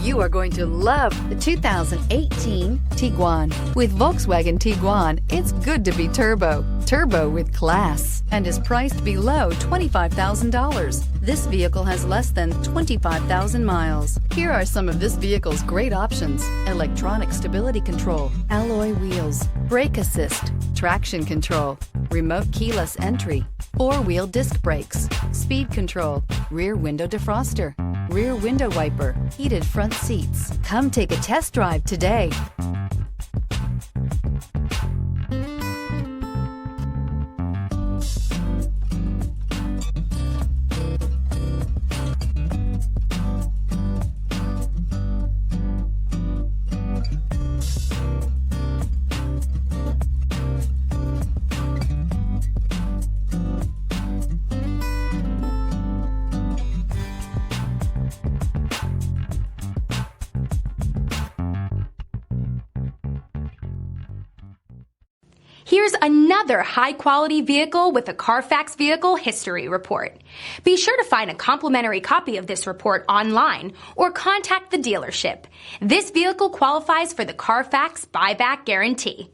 You are going to love the 2018 Tiguan. With Volkswagen Tiguan, it's good to be turbo. Turbo with class, and is priced below $25,000. This vehicle has less than 25,000 miles. Here are some of this vehicle's great options: electronic stability control, alloy wheels, brake assist, traction control, remote keyless entry, four-wheel disc brakes, speed control, rear window defroster, rear window wiper, heated front seats. Come take a test drive today. Here's another high-quality vehicle with a Carfax Vehicle History Report. Be sure to find a complimentary copy of this report online or contact the dealership. This vehicle qualifies for the Carfax Buyback Guarantee.